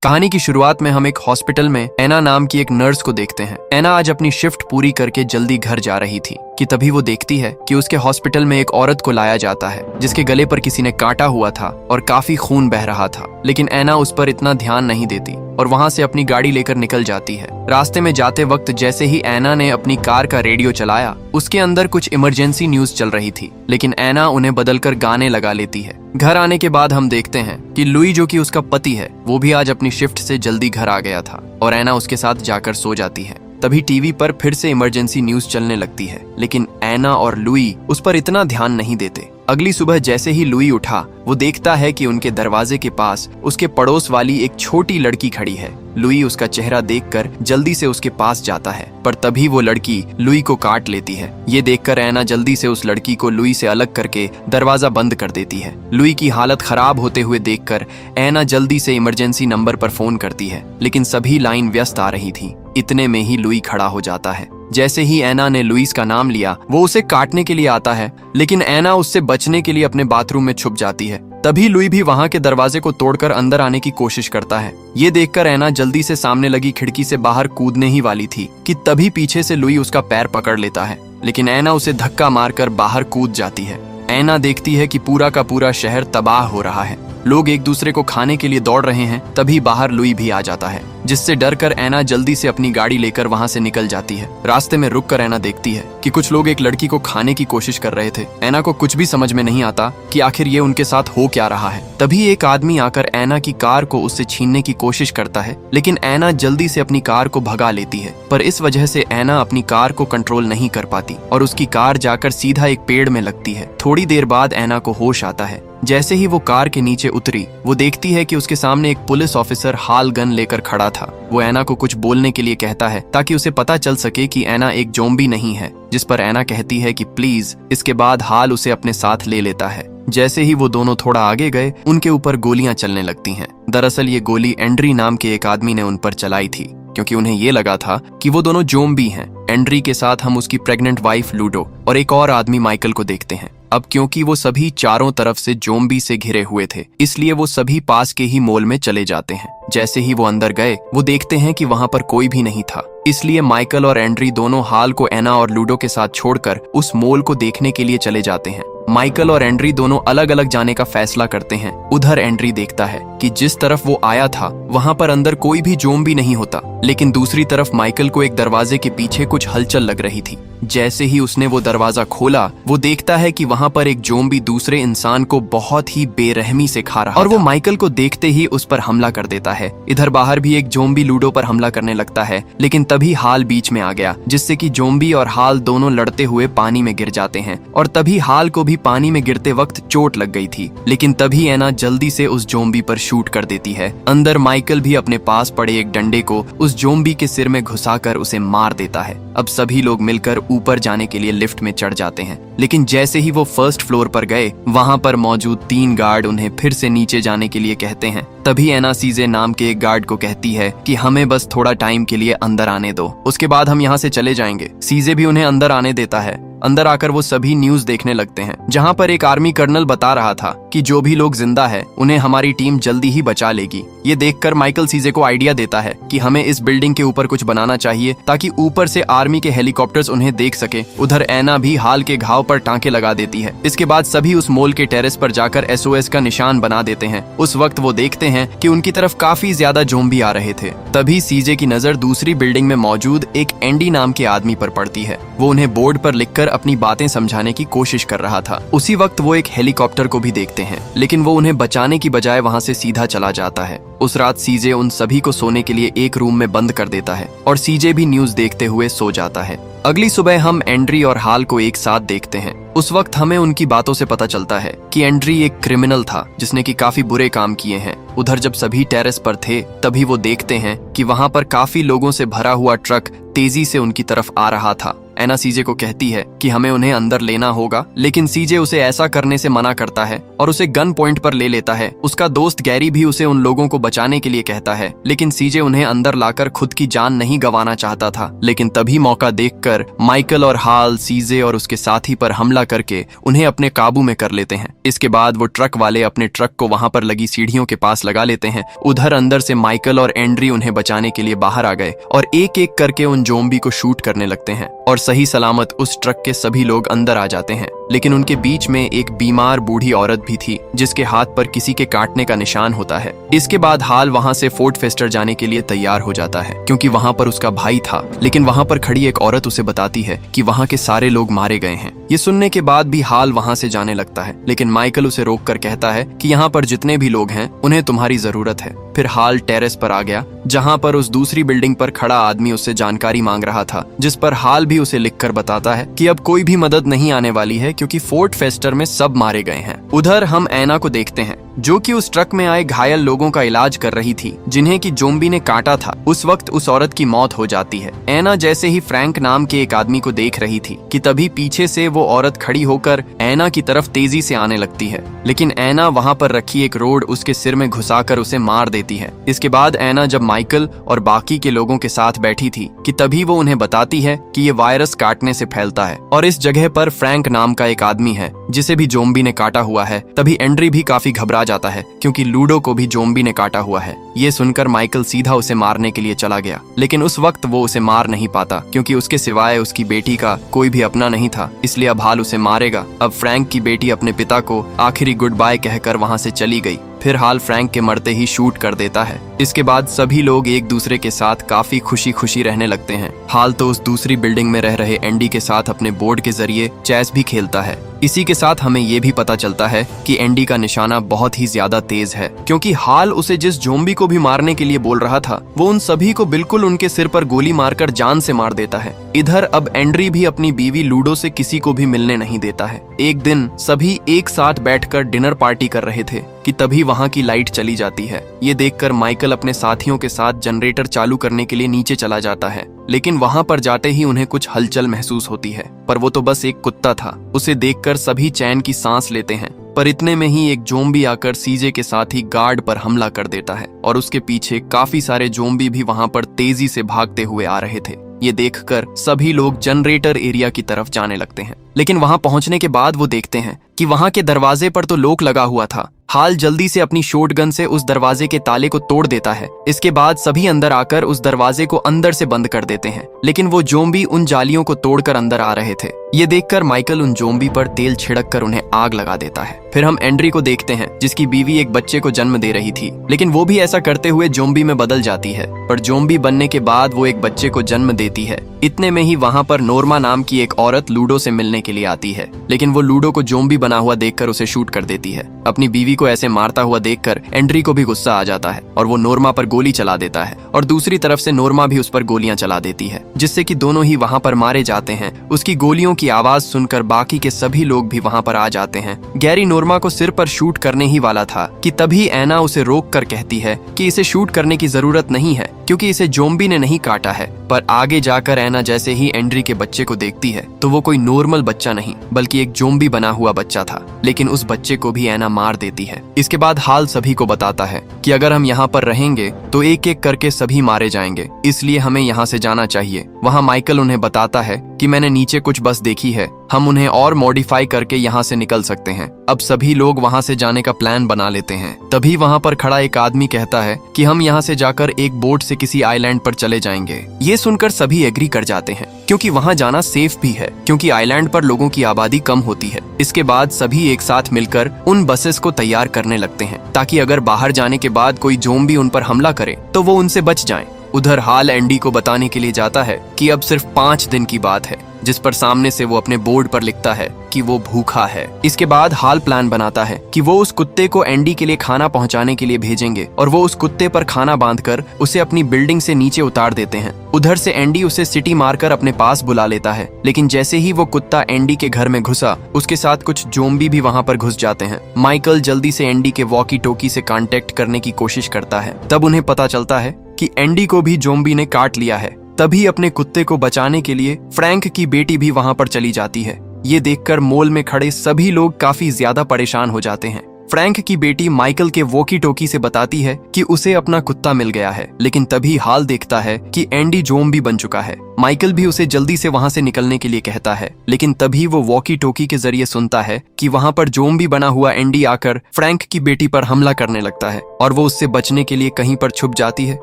कहानी की शुरुआत में हम एक हॉस्पिटल में एना नाम की एक नर्स को देखते हैं। एना आज अपनी शिफ्ट पूरी करके जल्दी घर जा रही थी कि तभी वो देखती है कि उसके हॉस्पिटल में एक औरत को लाया जाता है जिसके गले पर किसी ने काटा हुआ था और काफी खून बह रहा था। लेकिन एना उस पर इतना ध्यान नहीं देती और वहां से अपनी गाड़ी लेकर निकल जाती है। रास्ते में जाते वक्त जैसे ही एना ने अपनी कार का रेडियो चलाया, उसके अंदर कुछ इमरजेंसी न्यूज चल रही थी, लेकिन एना उन्हें बदलकर गाने लगा लेती है। घर आने के बाद हम देखते हैं कि लुई, जो कि उसका पति है, वो भी आज अपनी शिफ्ट से जल्दी घर आ गया था और एना उसके साथ जाकर सो जाती है। तभी टीवी पर फिर से इमरजेंसी न्यूज चलने लगती है, लेकिन एना और लुई उस पर इतना ध्यान नहीं देते। अगली सुबह जैसे ही लुई उठा, वो देखता है कि उनके दरवाजे के पास उसके पड़ोस वाली एक छोटी लड़की खड़ी है। लुई उसका चेहरा देखकर जल्दी से उसके पास जाता है, पर तभी वो लड़की लुई को काट लेती है। ये देखकर एना जल्दी से उस लड़की को लुई से अलग करके दरवाजा बंद कर देती है। लुई की हालत खराब होते हुए देखकर एना जल्दी से इमरजेंसी नंबर पर फोन करती है, लेकिन सभी लाइन व्यस्त आ रही थी। इतने में ही लुई खड़ा हो जाता है। जैसे ही एना ने लुइस का नाम लिया, वो उसे काटने के लिए आता है, लेकिन एना उससे बचने के लिए अपने बाथरूम में छुप जाती है। तभी लुई भी वहां के दरवाजे को तोड़कर अंदर आने की कोशिश करता है। ये देखकर एना जल्दी से सामने लगी खिड़की से बाहर कूदने ही वाली थी कि तभी पीछे से लुई उसका पैर पकड़ लेता है, लेकिन एना उसे धक्का मारकर बाहर कूद जाती है। एना देखती है कि पूरा का पूरा शहर तबाह हो रहा है, लोग एक दूसरे को खाने के लिए दौड़ रहे हैं। तभी बाहर लुई भी आ जाता है, जिससे डरकर एना जल्दी से अपनी गाड़ी लेकर वहां से निकल जाती है। रास्ते में रुककर एना देखती है कि कुछ लोग एक लड़की को खाने की कोशिश कर रहे थे। एना को कुछ भी समझ में नहीं आता कि आखिर ये उनके साथ हो क्या रहा है। तभी एक आदमी आकर एना की कार को उससे छीनने की कोशिश करता है, लेकिन एना जल्दी से अपनी कार को भगा लेती है। पर इस वजह से एना अपनी कार को कंट्रोल नहीं कर पाती और उसकी कार जाकर सीधा एक पेड़ में लगती है। थोड़ी देर बाद एना को होश आता है। जैसे ही वो कार के नीचे उतरी, वो देखती है कि उसके सामने एक पुलिस ऑफिसर हाल गन लेकर खड़ा था। वो एना को कुछ बोलने के लिए कहता है ताकि उसे पता चल सके कि एना एक ज़ॉम्बी नहीं है, जिस पर एना कहती है कि प्लीज। इसके बाद हाल उसे अपने साथ ले लेता है। जैसे ही वो दोनों थोड़ा आगे गए, उनके ऊपर गोलियां चलने लगती हैं। दरअसल ये गोली एंड्री नाम के एक आदमी ने उन पर चलाई थी, क्योंकि उन्हें ये लगा था कि वो दोनों ज़ॉम्बी हैं। एंड्री के साथ हम उसकी प्रेग्नेंट वाइफ लूडो और एक और आदमी माइकल को देखते हैं। अब क्योंकि वो सभी चारों तरफ से ज़ॉम्बी से घिरे हुए थे, इसलिए वो सभी पास के ही मॉल में चले जाते हैं। जैसे ही वो अंदर गए, वो देखते हैं कि वहां पर कोई भी नहीं था। इसलिए माइकल और एंड्री दोनों हाल को एना और लूडो के साथ छोड़कर उस मॉल को देखने के लिए चले जाते हैं। माइकल और एंड्री दोनों अलग अलग जाने का फैसला करते हैं। उधर एंड्री देखता है कि जिस तरफ वो आया था वहां पर अंदर कोई भी ज़ॉम्बी नहीं होता, लेकिन दूसरी तरफ माइकल को एक दरवाजे के पीछे कुछ हलचल लग रही थी। जैसे ही उसने वो दरवाजा खोला, वो देखता है कि वहां पर एक ज़ॉम्बी दूसरे इंसान को बहुत ही बेरहमी से खा रहा और वो माइकल को देखते ही उस पर हमला कर देता है। इधर बाहर भी एक ज़ॉम्बी लूडो पर हमला करने लगता है, लेकिन तभी हाल बीच में आ गया, जिससे कि ज़ॉम्बी और हाल दोनों लड़ते हुए पानी में गिर जाते हैं। और तभी हाल को भी पानी में गिरते वक्त चोट लग गई थी, लेकिन तभी एना जल्दी से उस ज़ॉम्बी पर शूट कर देती है। अंदर माइकल भी अपने पास पड़े एक डंडे को उस ज़ॉम्बी के सिर में घुसाकर उसे मार देता है। अब सभी लोग मिलकर ऊपर जाने के लिए लिफ्ट में चढ़ जाते हैं, लेकिन जैसे ही वो फर्स्ट फ्लोर पर गए, वहां पर मौजूद 3 गार्ड उन्हें फिर से नीचे जाने के लिए कहते हैं। तभी एना सीजे नाम के एक गार्ड को कहती है कि हमें बस थोड़ा टाइम के लिए अंदर आने दो, उसके बाद हम यहाँ से चले जाएंगे। सीजे भी उन्हें अंदर आने देता है। अंदर आकर वो सभी न्यूज देखने लगते हैं, जहां पर एक आर्मी कर्नल बता रहा था कि जो भी लोग जिंदा है उन्हें हमारी टीम जल्दी ही बचा लेगी। ये देखकर माइकल सीजे को आइडिया देता है कि हमें इस बिल्डिंग के ऊपर कुछ बनाना चाहिए ताकि ऊपर से आर्मी के हेलीकॉप्टर्स उन्हें देख सके। उधर एना भी हाल के घाव पर टांके लगा देती है। इसके बाद सभी उस मॉल के टेरेस पर जाकर SOS का निशान बना देते हैं। उस वक्त वो देखते हैं कि उनकी तरफ काफी ज्यादा ज़ॉम्बी आ रहे थे। तभी सीजे की नजर दूसरी बिल्डिंग में मौजूद एक एंडी नाम के आदमी पर पड़ती है। वो उन्हें बोर्ड पर लिखकर अपनी बातें समझाने की कोशिश कर रहा था। उसी वक्त वो एक हेलीकॉप्टर को भी देखते हैं, लेकिन वो उन्हें बचाने की बजाय वहां से सीधा चला जाता है। उस रात सीजे उन सभी को सोने के लिए एक रूम में बंद कर देता है और सीजे भी न्यूज देखते हुए सो जाता है। अगली सुबह हम एंड्री और हाल को एक साथ देखते हैं। उस वक्त हमें उनकी बातों से पता चलता है कि एंड्री एक क्रिमिनल था जिसने कि काफी बुरे काम किए हैं। उधर जब सभी टेरेस पर थे, तभी वो देखते हैं कि वहां पर काफी लोगों से भरा हुआ ट्रक तेजी से उनकी तरफ आ रहा था। एना सीजे को कहती है कि हमें उन्हें अंदर लेना होगा, लेकिन सीजे उसे ऐसा करने से मना करता है और उसे गन पॉइंट पर ले लेता है। उसका दोस्त गैरी भी उसे उन लोगों को बचाने के लिए कहता है, लेकिन सीजे उन्हें अंदर लाकर खुद की जान नहीं गंवाना चाहता था। लेकिन तभी मौका देखकर माइकल और हाल सीजे और उसके साथी पर हमला करके उन्हें अपने काबू में कर लेते हैं। इसके बाद वो ट्रक वाले अपने ट्रक को वहां पर लगी सीढ़ियों के पास लगा लेते हैं। उधर अंदर से माइकल और एंड्री उन्हें बचाने के लिए बाहर आ गए और एक एक करके उन जोम्बी को शूट करने लगते हैं और सही सलामत उस ट्रक के सभी लोग अंदर आ जाते हैं। लेकिन उनके बीच में एक बीमार बूढ़ी औरत भी थी जिसके हाथ पर किसी के काटने का निशान होता है। इसके बाद हाल वहां से फोर्ट फेस्टर जाने के लिए तैयार हो जाता है क्योंकि वहां पर उसका भाई था। लेकिन वहां पर खड़ी एक औरत उसे बताती है कि वहां के सारे लोग मारे गए हैं। ये सुनने के बाद भी हाल वहां से जाने लगता है, लेकिन माइकल उसे रोककर कहता है कि यहाँ पर जितने भी लोग हैं उन्हें तुम्हारी जरूरत है। फिर हाल टेरेस पर आ गया जहाँ पर उस दूसरी बिल्डिंग पर खड़ा आदमी उससे जानकारी मांग रहा था, जिस पर हाल भी उसे लिखकर बताता है कि अब कोई भी मदद नहीं आने वाली है क्योंकि फोर्ट फेस्टर में सब मारे गए हैं। उधर हम एना को देखते हैं जो कि उस ट्रक में आए घायल लोगों का इलाज कर रही थी जिन्हें कि जोम्बी ने काटा था। उस वक्त उस औरत की मौत हो जाती है। एना जैसे ही फ्रैंक नाम के एक आदमी को देख रही थी कि तभी पीछे से वो औरत खड़ी होकर एना की तरफ तेजी से आने लगती है, लेकिन एना वहां पर रखी एक रोड उसके सिर में घुसाकर उसे मार देती है। इसके बाद एना जब माइकल और बाकी के लोगों के साथ बैठी थी कि तभी वो उन्हें बताती है कि ये वायरस काटने से फैलता है और इस जगह पर फ्रैंक नाम का एक आदमी है जिसे भी जोम्बी ने काटा हुआ है। तभी एंड्री भी काफी घबरा जाता है क्योंकि लूडो को भी जोम्बी ने काटा हुआ है। ये सुनकर माइकल सीधा उसे मारने के लिए चला गया, लेकिन उस वक्त वो उसे मार नहीं पाता क्योंकि उसके सिवाय उसकी बेटी का कोई भी अपना नहीं था, इसलिए अब हाल उसे मारेगा। अब फ्रैंक की बेटी अपने पिता को आखिरी गुड बाय कहकर वहां से चली गई। फिर हाल फ्रैंक के मरते ही शूट कर देता है। इसके बाद सभी लोग एक दूसरे के साथ काफी खुशी खुशी रहने लगते हैं। हाल तो उस दूसरी बिल्डिंग में रह रहे एंडी के साथ अपने बोर्ड के जरिए चेस भी खेलता है। इसी के साथ हमें ये भी पता चलता है कि एंडी का निशाना बहुत ही ज्यादा तेज है क्योंकि हाल उसे जिस जोम्बी को भी मारने के लिए बोल रहा था वो उन सभी को बिल्कुल उनके सिर पर गोली मारकर जान से मार देता है। इधर अब एंड्री भी अपनी बीवी लूडो से किसी को भी मिलने नहीं देता है। एक दिन सभी एक साथ बैठकर डिनर पार्टी कर रहे थे कि तभी वहां की लाइट चली जाती है। ये देखकर माइकल अपने साथियों के साथ जनरेटर चालू करने के लिए नीचे चला जाता है, लेकिन वहां पर जाते ही उन्हें कुछ हलचल महसूस होती है, पर वो तो बस एक कुत्ता था। उसे देखकर सभी चैन की सांस लेते हैं, पर इतने में ही एक जोम्बी आकर सीजे के साथ ही गार्ड पर हमला कर देता है और उसके पीछे काफी सारे जोम्बी भी वहां पर तेजी से भागते हुए आ रहे थे। ये देखकर सभी लोग जनरेटर एरिया की तरफ जाने लगते हैं, लेकिन वहां पहुंचने के बाद वो देखते हैं कि वहां के दरवाजे पर तो लॉक लगा हुआ था। हाल जल्दी से अपनी शॉटगन से उस दरवाजे के ताले को तोड़ देता है। इसके बाद सभी अंदर आकर उस दरवाजे को अंदर से बंद कर देते हैं, लेकिन वो जोम्बी उन जालियों को तोड़कर अंदर आ रहे थे। ये देखकर माइकल उन जोम्बी पर तेल छिड़क कर उन्हें आग लगा देता है। फिर हम एंड्री को देखते हैं जिसकी बीवी एक बच्चे को जन्म दे रही थी, लेकिन वो भी ऐसा करते हुए जोम्बी में बदल जाती है। पर जोम्बी बनने के बाद वो एक बच्चे को जन्म देती है। इतने में ही वहां पर नोर्मा नाम की एक औरत लूडो से मिलने के लिए आती है, लेकिन वो लूडो को जोम्बी बना हुआ देखकर उसे शूट कर देती है। अपनी बीवी को ऐसे मारता हुआ देखकर एंड्री को भी गुस्सा आ जाता है और वो नोर्मा पर गोली चला देता है और दूसरी तरफ से नोर्मा भी उस पर गोलियां चला देती है, जिससे कि दोनों ही वहां पर मारे जाते हैं। उसकी गोलियों की आवाज सुनकर बाकी के सभी लोग भी वहां पर आ जाते हैं। गैरी नोर्मा को सिर पर शूट करने ही वाला था कि तभी एना उसे रोक कर कहती है कि इसे शूट करने की जरूरत नहीं है क्योंकि इसे जोम्बी ने नहीं काटा है। पर आगे जाकर एना जैसे ही एंड्री के बच्चे को देखती है तो वो कोई नॉर्मल बच्चा नहीं बल्कि एक जोम्बी बना हुआ बच्चा था, लेकिन उस बच्चे को भी एना मार देती है। इसके बाद हाल सभी को बताता है कि अगर हम यहाँ पर रहेंगे तो एक एक करके सभी मारे जाएंगे, इसलिए हमें यहाँ से जाना चाहिए। वहाँ माइकल उन्हें बताता है कि मैंने नीचे कुछ बस देखी है, हम उन्हें और मॉडिफाई करके यहाँ से निकल सकते हैं। अब सभी लोग वहाँ से जाने का प्लान बना लेते हैं। तभी वहाँ पर खड़ा एक आदमी कहता है कि हम यहाँ से जाकर एक बोट से किसी आइलैंड पर चले जाएंगे। ये सुनकर सभी एग्री कर जाते हैं क्योंकि वहाँ जाना सेफ भी है क्योंकि आइलैंड पर लोगों की आबादी कम होती है। इसके बाद सभी एक साथ मिलकर उन बसेस को तैयार करने लगते हैं ताकि अगर बाहर जाने के बाद कोई जोम्बी उन पर हमला करे तो वो उनसे बच जाएं। उधर हाल एंडी को बताने के लिए जाता है कि अब सिर्फ 5 दिन की बात है, जिस पर सामने से वो अपने बोर्ड पर लिखता है कि वो भूखा है। इसके बाद हाल प्लान बनाता है कि वो उस कुत्ते को एंडी के लिए खाना पहुंचाने के लिए भेजेंगे और वो उस कुत्ते पर खाना बांधकर उसे अपनी बिल्डिंग से नीचे उतार देते हैं। उधर से एंडी उसे सिटी मारकर अपने पास बुला लेता है, लेकिन जैसे ही वो कुत्ता एंडी के घर में घुसा उसके साथ कुछ जोम्बी भी वहां पर घुस जाते हैं। माइकल जल्दी से एंडी के वॉकी टोकी से कांटेक्ट करने की कोशिश करता है। तब उन्हें पता चलता है कि एंडी को भी जोम्बी ने काट लिया है। तभी अपने कुत्ते को बचाने के लिए फ्रैंक की बेटी भी वहां पर चली जाती है। ये देखकर मॉल में खड़े सभी लोग काफी ज्यादा परेशान हो जाते हैं। फ्रैंक की बेटी माइकल के वॉकी टॉकी से बताती है कि उसे अपना कुत्ता मिल गया है, लेकिन तभी हाल देखता है कि एंडी ज़ॉम्बी बन चुका है। माइकल भी उसे जल्दी से वहां से निकलने के लिए कहता है, लेकिन तभी वो वॉकी टॉकी के जरिए सुनता है कि वहां पर ज़ॉम्बी बना हुआ एंडी आकर फ्रैंक की बेटी पर हमला करने लगता है और वो उससे बचने के लिए कहीं पर छुप जाती है।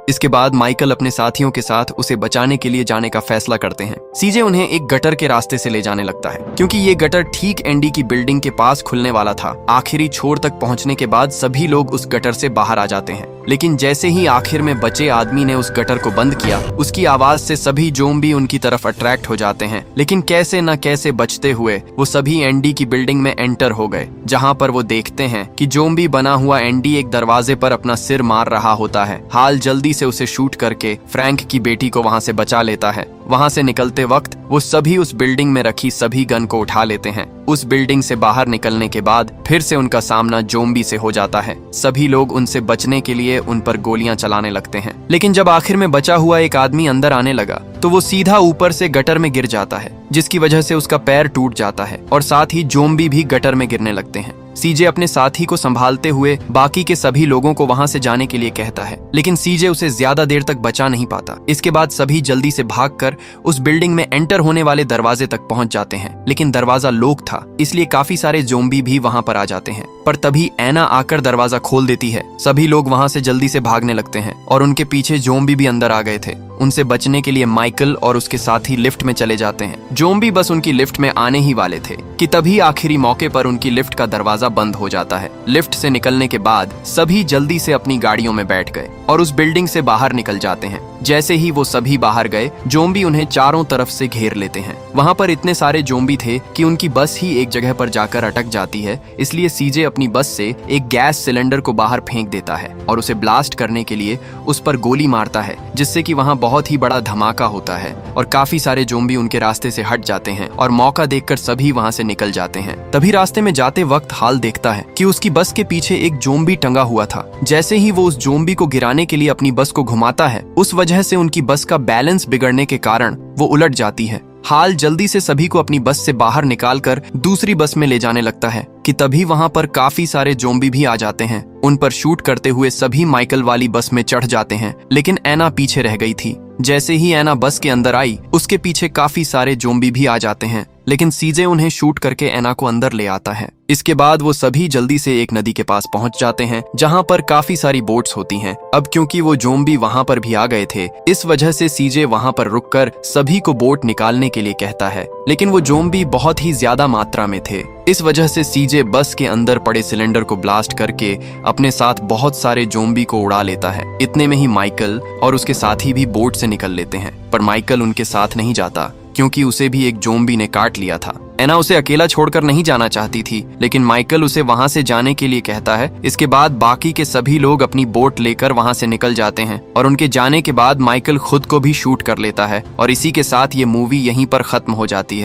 इसके बाद माइकल अपने साथियों के साथ उसे बचाने के लिए जाने का फैसला करते हैं। सीजे उन्हें एक गटर के रास्ते से ले जाने लगता है, क्योंकि ये गटर ठीक एंडी की बिल्डिंग के पास खुलने वाला था। आखिरी छोर तक पहुंचने के बाद सभी लोग उस गटर से बाहर आ जाते हैं, लेकिन जैसे ही आखिर में बचे आदमी ने उस गटर को बंद किया, उसकी आवाज से सभी ज़ॉम्बी उनकी तरफ अट्रैक्ट हो जाते हैं। लेकिन कैसे न कैसे बचते हुए वो सभी एंडी की बिल्डिंग में एंटर हो गए, जहां पर वो देखते हैं कि ज़ॉम्बी बना हुआ एंडी एक दरवाजे पर अपना सिर मार रहा होता है। हाल जल्दी से उसे शूट करके फ्रैंक की बेटी को वहां से बचा लेता है। वहां से निकलते वक्त वो सभी उस बिल्डिंग में रखी सभी गन को उठा लेते हैं। उस बिल्डिंग से बाहर निकलने के बाद फिर से उनका सामना ज़ॉम्बी से हो जाता है। सभी लोग उनसे बचने के लिए उन पर गोलियां चलाने लगते हैं, लेकिन जब आखिर में बचा हुआ एक आदमी अंदर आने लगा तो वो सीधा ऊपर से गटर में गिर जाता है, जिसकी वजह से उसका पैर टूट जाता है और साथ ही ज़ॉम्बी भी गटर में गिरने लगते हैं। सीजे अपने साथी को संभालते हुए बाकी के सभी लोगों को वहां से जाने के लिए कहता है, लेकिन सीजे उसे ज्यादा देर तक बचा नहीं पाता। इसके बाद सभी जल्दी से भागकर उस बिल्डिंग में एंटर होने वाले दरवाजे तक पहुंच जाते हैं, लेकिन दरवाजा लॉक था, इसलिए काफी सारे ज़ॉम्बी भी वहां पर आ जाते हैं। पर तभी एना आकर दरवाजा खोल देती है। सभी लोग वहां से जल्दी से भागने लगते हैं और उनके पीछे ज़ॉम्बी भी अंदर आ गए थे। उनसे बचने के लिए माइकल और उसके साथी लिफ्ट में चले जाते हैं। ज़ॉम्बी बस उनकी लिफ्ट में आने ही वाले थे कि तभी आखिरी मौके पर उनकी लिफ्ट का दरवाजा बंद हो जाता है। लिफ्ट से निकलने के बाद सभी जल्दी से अपनी गाड़ियों में बैठ गए और उस बिल्डिंग से बाहर निकल जाते हैं। जैसे ही वो सभी बाहर गए, ज़ॉम्बी उन्हें चारों तरफ से घेर लेते हैं। वहां पर इतने सारे ज़ॉम्बी थे कि उनकी बस ही एक जगह पर जाकर अटक जाती है, इसलिए सीजे अपनी बस से एक गैस सिलेंडर को बाहर फेंक देता है और उसे ब्लास्ट करने के लिए उस पर गोली मारता है, जिससे कि वहां बहुत ही बड़ा धमाका होता है और काफी सारे ज़ॉम्बी उनके रास्ते से हट जाते हैं और मौका देखकर सभी वहां से निकल जाते हैं। तभी रास्ते में जाते वक्त हाल देखता है कि उसकी बस के पीछे एक ज़ॉम्बी टंगा हुआ था। जैसे ही वो उस ज़ॉम्बी को गिराने के लिए अपनी बस को घुमाता है, उस वजह से उनकी बस का बैलेंस बिगड़ने के कारण वो उलट जाती है। हाल जल्दी से सभी को अपनी बस से बाहर निकालकर दूसरी बस में ले जाने लगता है कि तभी वहां पर काफी सारे ज़ॉम्बी भी आ जाते हैं। उन पर शूट करते हुए सभी माइकल वाली बस में चढ़ जाते हैं, लेकिन एना पीछे रह गई थी। जैसे ही एना बस के अंदर आई, उसके पीछे काफी सारे ज़ॉम्बी भी आ जाते हैं, लेकिन सीजे उन्हें शूट करके एना को अंदर ले आता है। इसके बाद वो सभी जल्दी से एक नदी के पास पहुंच जाते हैं, जहां पर काफी सारी बोट्स होती हैं। अब क्योंकि वो ज़ॉम्बी वहां पर भी आ गए थे, इस वजह से सीजे वहां पर रुककर सभी को बोट निकालने के लिए कहता है, लेकिन वो ज़ॉम्बी बहुत ही ज्यादा मात्रा में थे। इस वजह से सीजे बस के अंदर पड़े सिलेंडर को ब्लास्ट करके अपने साथ बहुत सारे ज़ॉम्बी को उड़ा लेता है। इतने में ही माइकल और उसके साथी भी बोट से निकल लेते हैं, पर माइकल उनके साथ नहीं जाता, क्योंकि उसे भी एक ज़ॉम्बी ने काट लिया था। एना उसे अकेला छोड़कर नहीं जाना चाहती थी, लेकिन माइकल उसे वहां से जाने के लिए कहता है। इसके बाद बाकी के सभी लोग अपनी बोट लेकर वहां से निकल जाते हैं और उनके जाने के बाद माइकल खुद को भी शूट कर लेता है और इसी के साथ ये मूवी यहीं पर खत्म हो जाती है।